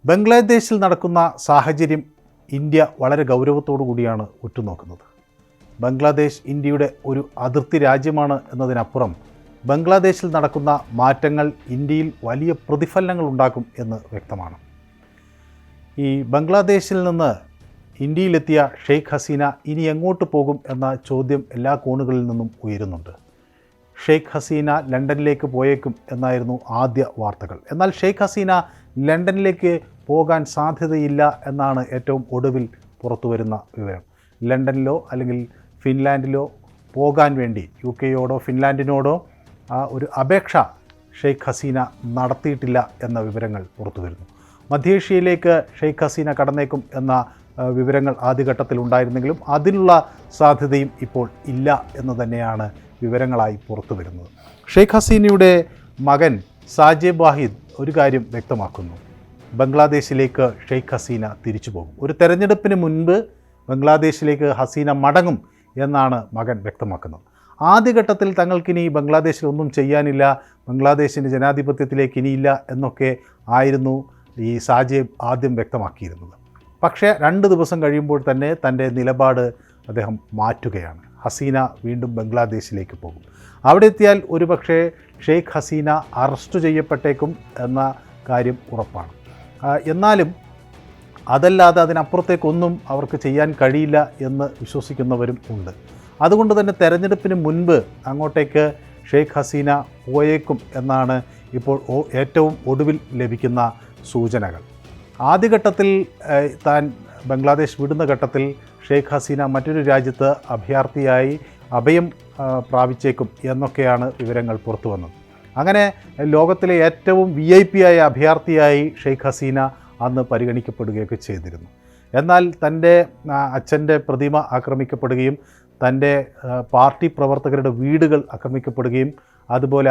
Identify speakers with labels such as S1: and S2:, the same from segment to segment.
S1: ബംഗ്ലാദേശിൽ നടക്കുന്ന സാഹചര്യം ഇന്ത്യ വളരെ ഗൗരവത്തോടു കൂടിയാണ് ഉറ്റുനോക്കുന്നത്. ബംഗ്ലാദേശ് ഇന്ത്യയുടെ ഒരു അതിർത്തി രാജ്യമാണ് എന്നതിനപ്പുറം ബംഗ്ലാദേശിൽ നടക്കുന്ന മാറ്റങ്ങൾ ഇന്ത്യയിൽ വലിയ പ്രതിഫലനങ്ങൾ ഉണ്ടാക്കും എന്ന് വ്യക്തമാണ്. ഈ ബംഗ്ലാദേശിൽ നിന്ന് ഇന്ത്യയിലെത്തിയ ഷെയ്ഖ് ഹസീന ഇനി എങ്ങോട്ട് പോകും എന്ന ചോദ്യം എല്ലാ കോണുകളിൽ നിന്നും ഉയരുന്നുണ്ട്. ഷെയ്ഖ് ഹസീന ലണ്ടനിലേക്ക് പോയേക്കും എന്നായിരുന്നു ആദ്യ വാർത്തകൾ. എന്നാൽ ഷെയ്ഖ് ഹസീന ലണ്ടനിലേക്ക് പോകാൻ സാധ്യതയില്ല എന്നാണ് ഏറ്റവും ഒടുവിൽ പുറത്തു വരുന്ന വിവരം. ലണ്ടനിലോ അല്ലെങ്കിൽ ഫിൻലാൻഡിലോ പോകാൻ വേണ്ടി UK-യോടോ ഫിൻലാൻഡിനോടോ ഒരു അപേക്ഷ ഷെയ്ഖ് ഹസീന നടത്തിയിട്ടില്ല എന്ന വിവരങ്ങൾ പുറത്തു വരുന്നു. മധ്യേഷ്യയിലേക്ക് ഷെയ്ഖ് ഹസീന കടന്നേക്കും എന്ന വിവരങ്ങൾ ആദ്യഘട്ടത്തിൽ ഉണ്ടായിരുന്നെങ്കിലും അതിനുള്ള സാധ്യതയും ഇപ്പോൾ ഇല്ല എന്ന് തന്നെയാണ് വിവരങ്ങളായി പുറത്തു വരുന്നത്. ഷെയ്ഖ് ഹസീനയുടെ മകൻ സാജേബ് വാഹിദ് ഒരു കാര്യം വ്യക്തമാക്കുന്നു: ബംഗ്ലാദേശിലേക്ക് ഷെയ്ഖ് ഹസീന തിരിച്ചു പോകും. ഒരു തെരഞ്ഞെടുപ്പിന് മുൻപ് ബംഗ്ലാദേശിലേക്ക് ഹസീന മടങ്ങും എന്നാണ് മകൻ വ്യക്തമാക്കുന്നത്. ആദ്യഘട്ടത്തിൽ തങ്ങൾക്കിനി ബംഗ്ലാദേശിൽ ഒന്നും ചെയ്യാനില്ല, ബംഗ്ലാദേശിൻ്റെ ജനാധിപത്യത്തിലേക്ക് ഇനിയില്ല എന്നൊക്കെ ആയിരുന്നു ഈ സാജേബ് ആദ്യം വ്യക്തമാക്കിയിരുന്നത്. പക്ഷേ 2 ദിവസം കഴിയുമ്പോൾ തന്നെ തൻ്റെ നിലപാട് അദ്ദേഹം മാറ്റുകയാണ്. ഹസീന വീണ്ടും ബംഗ്ലാദേശിലേക്ക് പോകും. അവിടെ എത്തിയാൽ ഒരുപക്ഷേ ഷെയ്ഖ് ഹസീന അറസ്റ്റ് ചെയ്യപ്പെട്ടേക്കും എന്ന കാര്യം ഉറപ്പാണ്. എന്നാലും അതല്ലാതെ അതിനപ്പുറത്തേക്കൊന്നും അവർക്ക് ചെയ്യാൻ കഴിയില്ല എന്ന് വിശ്വസിക്കുന്നവരും ഉണ്ട്. അതുകൊണ്ട് തന്നെ തെരഞ്ഞെടുപ്പിന് മുൻപ് അങ്ങോട്ടേക്ക് ഷെയ്ഖ് ഹസീന പോയേക്കും എന്നാണ് ഇപ്പോൾ ഏറ്റവും ഒടുവിൽ ലഭിക്കുന്ന സൂചനകൾ. ആദ്യഘട്ടത്തിൽ താൻ ബംഗ്ലാദേശ് വിടുന്ന ഘട്ടത്തിൽ ഷെയ്ഖ് ഹസീന മറ്റൊരു രാജ്യത്ത് അഭയാർത്ഥിയായി അഭയം പ്രാപിച്ചേക്കും എന്നൊക്കെയാണ് വിവരങ്ങൾ പുറത്തു വന്നത്. അങ്ങനെ ലോകത്തിലെ ഏറ്റവും VIP ആയ അഭയാർത്ഥിയായി ഷെയ്ഖ് ഹസീന അന്ന് പരിഗണിക്കപ്പെടുകയൊക്കെ ചെയ്തിരുന്നു. എന്നാൽ തൻ്റെ അച്ഛൻ്റെ പ്രതിമ ആക്രമിക്കപ്പെടുകയും തൻ്റെ പാർട്ടി പ്രവർത്തകരുടെ വീടുകൾ ആക്രമിക്കപ്പെടുകയും അതുപോലെ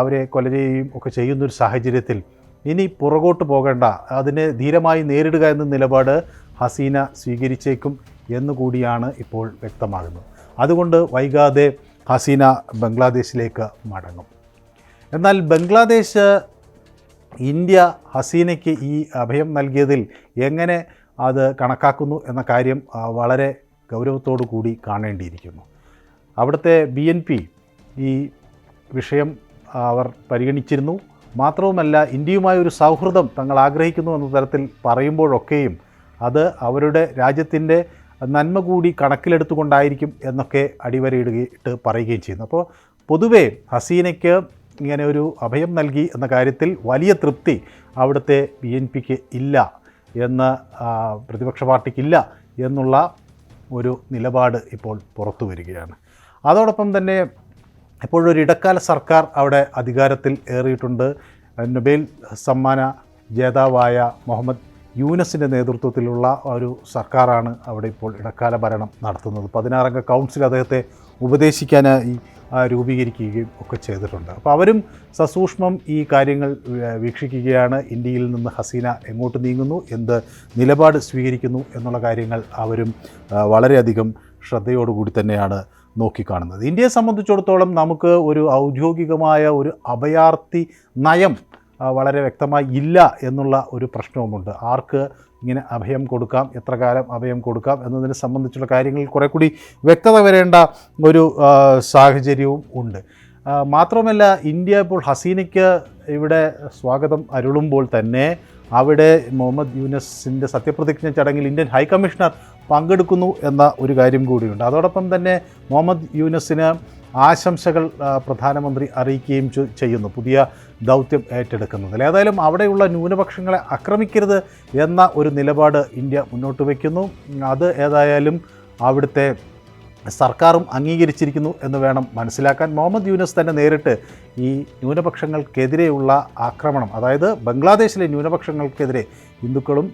S1: അവരെ കൊല ചെയ്യുകയും ഒക്കെ ചെയ്യുന്നൊരു സാഹചര്യത്തിൽ ഇനി പുറകോട്ട് പോകേണ്ട, അതിനെ ധീരമായി നേരിടുക എന്ന നിലപാട് ഹസീന സ്വീകരിച്ചേക്കും എന്നുകൂടിയാണ് ഇപ്പോൾ വ്യക്തമാകുന്നത്. അതുകൊണ്ട് വൈകാതെ ഹസീന ബംഗ്ലാദേശിലേക്ക് മടങ്ങും. എന്നാൽ ബംഗ്ലാദേശ് ഇന്ത്യ ഹസീനയ്ക്ക് ഈ അഭയം നൽകിയതിൽ എങ്ങനെ അത് കണക്കാക്കുന്നു എന്ന കാര്യം വളരെ ഗൗരവത്തോടു കൂടി കാണേണ്ടിയിരിക്കുന്നു. അവിടുത്തെ BNP ഈ വിഷയം അവർ പരിഗണിച്ചിരുന്നു. മാത്രവുമല്ല, ഇന്ത്യയുമായ ഒരു സൗഹൃദം തങ്ങൾ ആഗ്രഹിക്കുന്നു എന്ന തരത്തിൽ പറയുമ്പോഴൊക്കെയും അത് അവരുടെ രാജ്യത്തിൻ്റെ നന്മ കൂടി കണക്കിലെടുത്തുകൊണ്ടായിരിക്കും എന്നൊക്കെ അടിവരയിട്ട് പറയുകയും ചെയ്യുന്നു. അപ്പോൾ പൊതുവേ ഹസീനയ്ക്ക് ഇങ്ങനെ ഒരു അഭയം നൽകി എന്ന കാര്യത്തിൽ വലിയ തൃപ്തി അവിടുത്തെ BNPക്ക് ഇല്ല എന്ന്, പ്രതിപക്ഷ പാർട്ടിക്കില്ല എന്നുള്ള ഒരു നിലപാട് ഇപ്പോൾ പുറത്തു വരികയാണ്. അതോടൊപ്പം തന്നെ ഇപ്പോഴൊരു ഇടക്കാല സർക്കാർ അവിടെ അധികാരത്തിൽ ഏറിയിട്ടുണ്ട്. നൊബേൽ സമ്മാന ജേതാവായ മുഹമ്മദ് യൂനസിൻ്റെ നേതൃത്വത്തിലുള്ള ഒരു സർക്കാരാണ് അവിടെ ഇപ്പോൾ ഇടക്കാല ഭരണം നടത്തുന്നത്. 16 അംഗ കൗൺസിൽ അദ്ദേഹത്തെ ഉപദേശിക്കാനായി രൂപീകരിക്കുകയും ഒക്കെ ചെയ്തിട്ടുണ്ട്. അപ്പോൾ അവരും സസൂക്ഷ്മം ഈ കാര്യങ്ങൾ വീക്ഷിക്കുകയാണ്. ഇന്ത്യയിൽ നിന്ന് ഹസീന എങ്ങോട്ട് നീങ്ങുന്നു, എന്ത് നിലപാട് സ്വീകരിക്കുന്നു എന്നുള്ള കാര്യങ്ങൾ അവരും വളരെയധികം ശ്രദ്ധയോടുകൂടി തന്നെയാണ് നോക്കിക്കാണുന്നത്. ഇന്ത്യയെ സംബന്ധിച്ചിടത്തോളം നമുക്ക് ഒരു ഔദ്യോഗികമായ ഒരു അഭയാർത്ഥി നയം വളരെ വ്യക്തമായി ഇല്ല എന്നുള്ള ഒരു പ്രശ്നവുമുണ്ട്. ആർക്ക് ഇങ്ങനെ അഭയം കൊടുക്കാം, എത്ര കാലം അഭയം കൊടുക്കാം എന്നതിനെ സംബന്ധിച്ചുള്ള കാര്യങ്ങളിൽ കുറെ കൂടി വ്യക്തത വരേണ്ട ഒരു സാഹചര്യവും ഉണ്ട്. മാത്രമല്ല, ഇന്ത്യ ഇപ്പോൾ ഹസീനയ്ക്ക് ഇവിടെ സ്വാഗതം അരുളുമ്പോൾ തന്നെ അവിടെ മുഹമ്മദ് യൂനസിൻ്റെ സത്യപ്രതിജ്ഞ ചടങ്ങിൽ ഇന്ത്യൻ ഹൈക്കമ്മീഷണർ പങ്കെടുക്കുന്നു എന്ന ഒരു കാര്യം കൂടിയുണ്ട്. അതോടൊപ്പം തന്നെ മുഹമ്മദ് യൂനസിന് ആശംസകൾ പ്രധാനമന്ത്രി അറിയിക്കുകയും ചെയ്യുന്നു പുതിയ ദൗത്യം ഏറ്റെടുക്കുന്നതിൽ. ഏതായാലും അവിടെയുള്ള ന്യൂനപക്ഷങ്ങളെ ആക്രമിക്കരുത് എന്ന ഒരു നിലപാട് ഇന്ത്യ മുന്നോട്ട് വയ്ക്കുന്നു. അത് ഏതായാലും അവിടുത്തെ സർക്കാരും അംഗീകരിച്ചിരിക്കുന്നു എന്ന് വേണം മനസ്സിലാക്കാൻ. മുഹമ്മദ് യൂനസ് തന്നെ നേരിട്ട് ഈ ന്യൂനപക്ഷങ്ങൾക്കെതിരെയുള്ള ആക്രമണം, അതായത് ബംഗ്ലാദേശിലെ ന്യൂനപക്ഷങ്ങൾക്കെതിരെ ഹിന്ദുക്കളും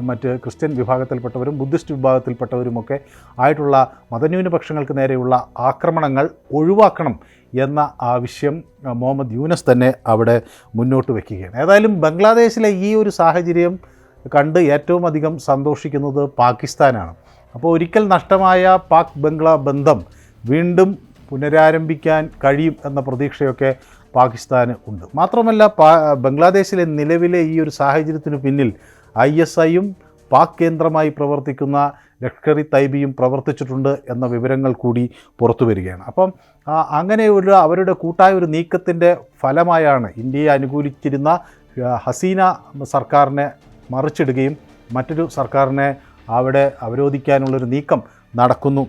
S1: മറ്റ് ക്രിസ്ത്യൻ വിഭാഗത്തിൽപ്പെട്ടവരും ബുദ്ധിസ്റ്റ് വിഭാഗത്തിൽപ്പെട്ടവരുമൊക്കെ ആയിട്ടുള്ള മതന്യൂനപക്ഷങ്ങൾക്ക് നേരെയുള്ള ആക്രമണങ്ങൾ ഒഴിവാക്കണം എന്ന ആവശ്യം മുഹമ്മദ് യൂനസ് തന്നെ അവിടെ മുന്നോട്ട് വയ്ക്കുകയാണ്. ഏതായാലും ബംഗ്ലാദേശിലെ ഈ ഒരു സാഹചര്യം കണ്ട് ഏറ്റവും അധികം സന്തോഷിക്കുന്നത് പാകിസ്ഥാനാണ്. അപ്പോൾ ഒരിക്കൽ നഷ്ടമായ പാക് ബംഗ്ലാ ബന്ധം വീണ്ടും പുനരാരംഭിക്കാൻ കഴിയും എന്ന പ്രതീക്ഷയൊക്കെ പാകിസ്ഥാന് ഉണ്ട്. മാത്രമല്ല ബംഗ്ലാദേശിലെ നിലവിലെ ഈ ഒരു സാഹചര്യത്തിന് പിന്നിൽ ISIയും പാക് കേന്ദ്രമായി പ്രവർത്തിക്കുന്ന ലഷ്കർ ഇ തൈബയും പ്രവർത്തിച്ചിട്ടുണ്ട് എന്ന വിവരങ്ങൾ കൂടി പുറത്തു വരികയാണ്. അപ്പം അങ്ങനെയുള്ള അവരുടെ കൂട്ടായ ഒരു നീക്കത്തിൻ്റെ ഫലമായാണ് ഇന്ത്യയെ അനുകൂലിച്ചിരുന്ന ഹസീന സർക്കാരിനെ മറിച്ചിടുകയും മറ്റൊരു സർക്കാരിനെ അവിടെ അവരോധിക്കാനുള്ളൊരു നീക്കം നടക്കുന്നു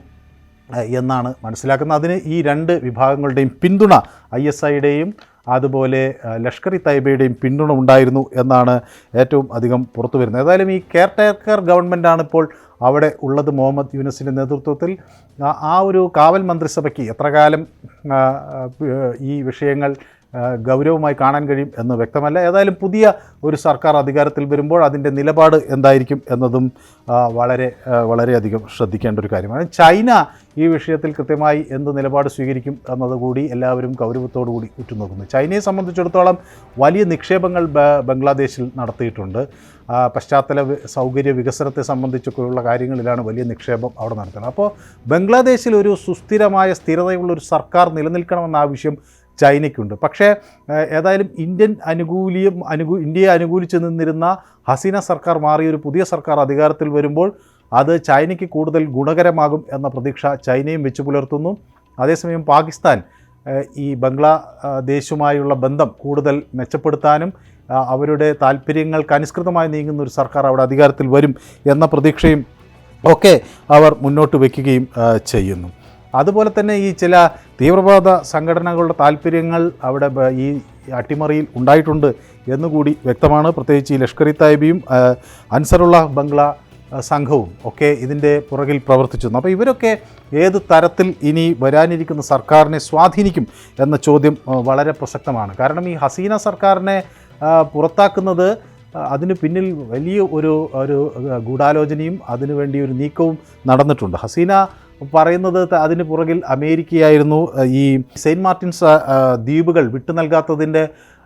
S1: എന്നാണ് മനസ്സിലാക്കുന്നത്. അതിന് ഈ രണ്ട് വിഭാഗങ്ങളുടെയും പിന്തുണ ISIയുടെയും അതുപോലെ ലഷ്കർ ഇ തൈബയുടെയും പിന്തുണ ഉണ്ടായിരുന്നു എന്നാണ് ഏറ്റവും അധികം പുറത്തു വരുന്നത്. ഏതായാലും ഈ കെയർടേക്കർ ഗവൺമെൻറ്റാണ് ഇപ്പോൾ അവിടെ ഉള്ളത്. മുഹമ്മദ് യൂനസിൻ്റെ നേതൃത്വത്തിൽ ആ ഒരു കാവൽ മന്ത്രിസഭയ്ക്ക് എത്ര കാലം ഈ വിഷയങ്ങൾ ഗൗരവമായി കാണാൻ കഴിയും എന്ന് വ്യക്തമല്ല. ഏതായാലും പുതിയ ഒരു സർക്കാർ അധികാരത്തിൽ വരുമ്പോൾ അതിൻ്റെ നിലപാട് എന്തായിരിക്കും എന്നതും വളരെയധികം ശ്രദ്ധിക്കേണ്ട ഒരു കാര്യമാണ്. ചൈന ഈ വിഷയത്തിൽ കൃത്യമായി എന്ത് നിലപാട് സ്വീകരിക്കും എന്നതുകൂടി എല്ലാവരും ഗൗരവത്തോടു കൂടി ഉറ്റുനോക്കുന്നു. ചൈനയെ സംബന്ധിച്ചിടത്തോളം വലിയ നിക്ഷേപങ്ങൾ ബംഗ്ലാദേശിൽ നടത്തിയിട്ടുണ്ട്. പശ്ചാത്തല സൗകര്യ വികസനത്തെ സംബന്ധിച്ചൊക്കെയുള്ള കാര്യങ്ങളിലാണ് വലിയ നിക്ഷേപം അവിടെ നടത്തുന്നത്. അപ്പോൾ ബംഗ്ലാദേശിൽ ഒരു സുസ്ഥിരമായ സ്ഥിരതയുള്ളൊരു സർക്കാർ നിലനിൽക്കണമെന്ന ആവശ്യം ചൈനയ്ക്കുണ്ട്. പക്ഷേ ഏതായാലും ഇന്ത്യയെ അനുകൂലിച്ച് നിന്നിരുന്ന ഹസീന സർക്കാർ മാറിയൊരു പുതിയ സർക്കാർ അധികാരത്തിൽ വരുമ്പോൾ അത് ചൈനയ്ക്ക് കൂടുതൽ ഗുണകരമാകും എന്ന പ്രതീക്ഷ ചൈനയും വെച്ചു പുലർത്തുന്നു. അതേസമയം പാകിസ്ഥാൻ ഈ ബംഗ്ലാദേശുമായുള്ള ബന്ധം കൂടുതൽ മെച്ചപ്പെടുത്താനും അവരുടെ താല്പര്യങ്ങൾക്ക് അനുസൃതമായി നീങ്ങുന്ന ഒരു സർക്കാർ അവിടെ അധികാരത്തിൽ വരും എന്ന പ്രതീക്ഷയും ഒക്കെ അവർ മുന്നോട്ട് വയ്ക്കുകയും ചെയ്യുന്നു. അതുപോലെ തന്നെ ഈ ചില തീവ്രവാദ സംഘടനകളുടെ താല്പര്യങ്ങൾ അവിടെ ഈ അട്ടിമറിയിൽ ഉണ്ടായിട്ടുണ്ട് എന്നുകൂടി വ്യക്തമാണ്. പ്രത്യേകിച്ച് ഈ ലഷ്കർ ഇ തൈബയും അൻസറുള്ള ബംഗ്ലാ സംഘവും ഒക്കെ ഇതിൻ്റെ പുറകിൽ പ്രവർത്തിച്ചു. അപ്പോൾ ഇവരൊക്കെ ഏത് തരത്തിൽ ഇനി വരാനിരിക്കുന്ന സർക്കാരിനെ സ്വാധീനിക്കും എന്ന ചോദ്യം വളരെ പ്രസക്തമാണ്. കാരണം ഈ ഹസീന സർക്കാരിനെ പുറത്താക്കുന്നത് അതിന് പിന്നിൽ വലിയ ഒരു ഗൂഢാലോചനയും അതിനുവേണ്ടി ഒരു നീക്കവും നടന്നിട്ടുണ്ട്. ഹസീന പറയുന്നത് അതിന് പുറകിൽ അമേരിക്കയായിരുന്നു. ഈ സെയിൻറ്റ് മാർട്ടിൻസ് ദ്വീപുകൾ വിട്ടു നൽകാത്തതിൻ്റെ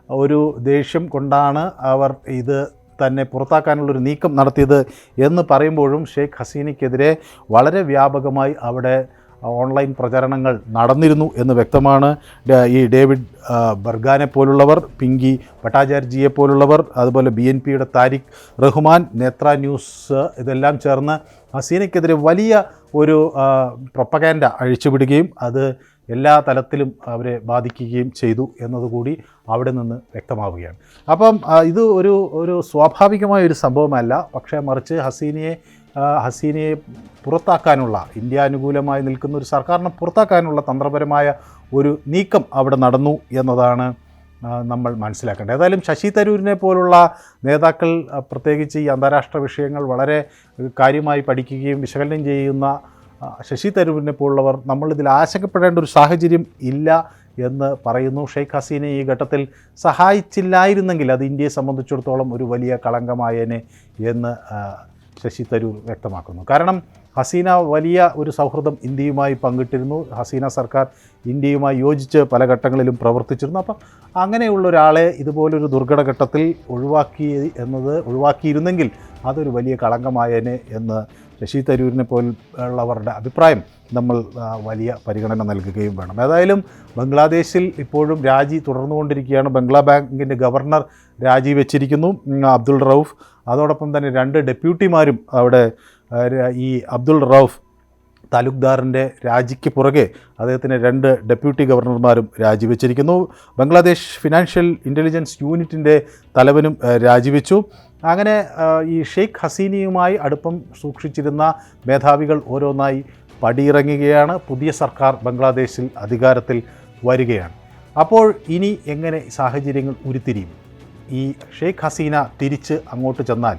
S1: ഒരു ദേഷ്യം കൊണ്ടാണ് അവർ ഇത് തന്നെ പുറത്താക്കാനുള്ളൊരു നീക്കം നടത്തിയത് എന്ന് പറയുമ്പോഴും ഷെയ്ഖ് ഹസീനയ്ക്കെതിരെ വളരെ വ്യാപകമായി അവിടെ ഓൺലൈൻ പ്രചരണങ്ങൾ നടന്നിരുന്നു എന്ന് വ്യക്തമാണ്. ഈ ഡേവിഡ് ബർഗാനെ പോലുള്ളവർ, പിങ്കി ഭട്ടാചാർജിയെ പോലുള്ളവർ, അതുപോലെ BNPയുടെ താരിഖ് റഹ്മാൻ, നേത്ര ന്യൂസ് ഇതെല്ലാം ചേർന്ന് ഹസീനയ്ക്കെതിരെ വലിയ ഒരു പ്രൊപ്പഗാൻഡ അഴിച്ചുവിടുകയും അത് എല്ലാ തലത്തിലും അവരെ ബാധിക്കുകയും ചെയ്തു എന്നതുകൂടി അവിടെ നിന്ന് വ്യക്തമാവുകയാണ്. അപ്പം ഇത് ഒരു സ്വാഭാവികമായ ഒരു സംഭവമല്ല. പക്ഷേ മറിച്ച് ഹസീനയെ പുറത്താക്കാനുള്ള, ഇന്ത്യ അനുകൂലമായി നിൽക്കുന്ന ഒരു സർക്കാരിനെ പുറത്താക്കാനുള്ള തന്ത്രപരമായ ഒരു നീക്കം അവിടെ നടന്നു എന്നതാണ് നമ്മൾ മനസ്സിലാക്കേണ്ടത്. ഏതായാലും ശശി തരൂരിനെ പോലുള്ള നേതാക്കൾ പ്രത്യേകിച്ച് ഈ അന്താരാഷ്ട്ര വിഷയങ്ങൾ വളരെ കാര്യമായി പഠിക്കുകയും വിശകലനം ചെയ്യുന്ന ശശി തരൂരിനെ പോലുള്ളവർ നമ്മളിതിൽ ആശങ്കപ്പെടേണ്ട ഒരു സാഹചര്യം ഇല്ല എന്ന് പറയുന്നു. ഷെയ്ഖ് ഹസീന ഈ ഘട്ടത്തിൽ സഹായിച്ചില്ലായിരുന്നെങ്കിൽ അത് ഇന്ത്യയെ സംബന്ധിച്ചിടത്തോളം ഒരു വലിയ കളങ്കമായേനെ എന്ന് ശശി തരൂർ വ്യക്തമാക്കുന്നു. കാരണം ഹസീന വലിയ ഒരു സൗഹൃദം ഇന്ത്യയുമായി പങ്കിട്ടിരുന്നു. ഹസീന സർക്കാർ ഇന്ത്യയുമായി യോജിച്ച് പല ഘട്ടങ്ങളിലും പ്രവർത്തിച്ചിരുന്നു. അപ്പം അങ്ങനെയുള്ള ഒരാളെ ഇതുപോലൊരു ദുർഘടഘട്ടത്തിൽ ഒഴിവാക്കിയിരുന്നെങ്കിൽ അതൊരു വലിയ കളങ്കമായേനെ എന്ന് ശശി തരൂരിനെ പോലുള്ളവരുടെ അഭിപ്രായം നമ്മൾ വലിയ പരിഗണന നൽകുകയും വേണം. ഏതായാലും ബംഗ്ലാദേശിൽ ഇപ്പോഴും രാജി തുടർന്നുകൊണ്ടിരിക്കുകയാണ്. ബംഗ്ലാ ബാങ്കിൻ്റെ ഗവർണർ രാജിവെച്ചിരിക്കുന്നു, അബ്ദുൾ റൌഫ്. അതോടൊപ്പം തന്നെ 2 ഡെപ്യൂട്ടിമാരും അവിടെ ഈ അബ്ദുൾ റൌഫ് താലൂക്ക്ദാറിൻ്റെ രാജിക്ക് പുറകെ അദ്ദേഹത്തിന് 2 ഡെപ്യൂട്ടി ഗവർണർമാരും രാജിവെച്ചിരിക്കുന്നു. ബംഗ്ലാദേശ് ഫിനാൻഷ്യൽ ഇൻ്റലിജൻസ് യൂണിറ്റിൻ്റെ തലവനും രാജിവെച്ചു. അങ്ങനെ ഈ ഷെയ്ഖ് ഹസീനയുമായി അടുപ്പം സൂക്ഷിച്ചിരുന്ന മേധാവികൾ ഓരോന്നായി പടിയിറങ്ങുകയാണ്. പുതിയ സർക്കാർ ബംഗ്ലാദേശിൽ അധികാരത്തിൽ വരികയാണ്. അപ്പോൾ ഇനി എങ്ങനെ സാഹചര്യങ്ങൾ ഉരുത്തിരിയും? ഈ ഷെയ്ഖ് ഹസീന തിരിച്ച് അങ്ങോട്ട് ചെന്നാൽ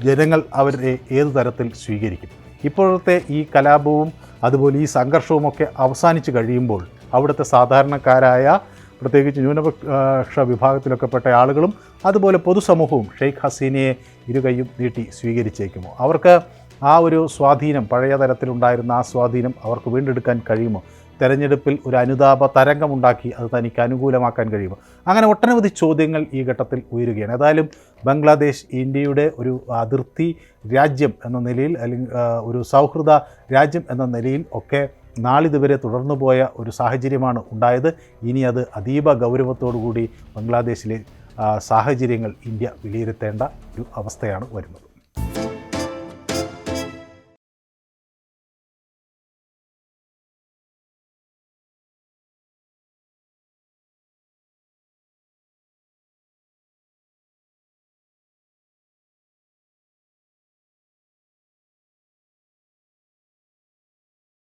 S1: ജനങ്ങൾ അവരെ ഏതു തരത്തിൽ സ്വീകരിക്കും? ഇപ്പോഴത്തെ ഈ കലാപവും അതുപോലെ ഈ സംഘർഷവുമൊക്കെ അവസാനിച്ച് കഴിയുമ്പോൾ അവിടുത്തെ സാധാരണക്കാരായ പ്രത്യേകിച്ച് ന്യൂനപക്ഷ വിഭാഗത്തിലൊക്കെ പെട്ട ആളുകളും അതുപോലെ പൊതുസമൂഹവും ഷെയ്ഖ് ഹസീനയെ ഇരുകൈയും നീട്ടി സ്വീകരിച്ചേക്കുമോ? അവർക്ക് ആ ഒരു സ്വാധീനം, പഴയ തരത്തിലുണ്ടായിരുന്ന ആ സ്വാധീനം അവർക്ക് വീണ്ടെടുക്കാൻ കഴിയുമോ? തെരഞ്ഞെടുപ്പിൽ ഒരു അനുതാപ തരംഗമുണ്ടാക്കി അത് തനിക്ക് അനുകൂലമാക്കാൻ കഴിയുമോ? അങ്ങനെ ഒട്ടനവധി ചോദ്യങ്ങൾ ഈ ഘട്ടത്തിൽ ഉയരുകയാണ്. ഏതായാലും ബംഗ്ലാദേശ് ഇന്ത്യയുടെ ഒരു അതിർത്തി രാജ്യം എന്ന നിലയിൽ, അല്ലെങ്കിൽ ഒരു സൗഹൃദ രാജ്യം എന്ന നിലയിൽ ഒക്കെ നാളിതുവരെ തുടർന്നു പോയ ഒരു സാഹചര്യമാണ് ഉണ്ടായത്. ഇനി അത് അതീവ ഗൗരവത്തോടു കൂടി ബംഗ്ലാദേശിലെ സാഹചര്യങ്ങൾ ഇന്ത്യ വിലയിരുത്തേണ്ട ഒരു അവസ്ഥയാണ് വരുന്നത്.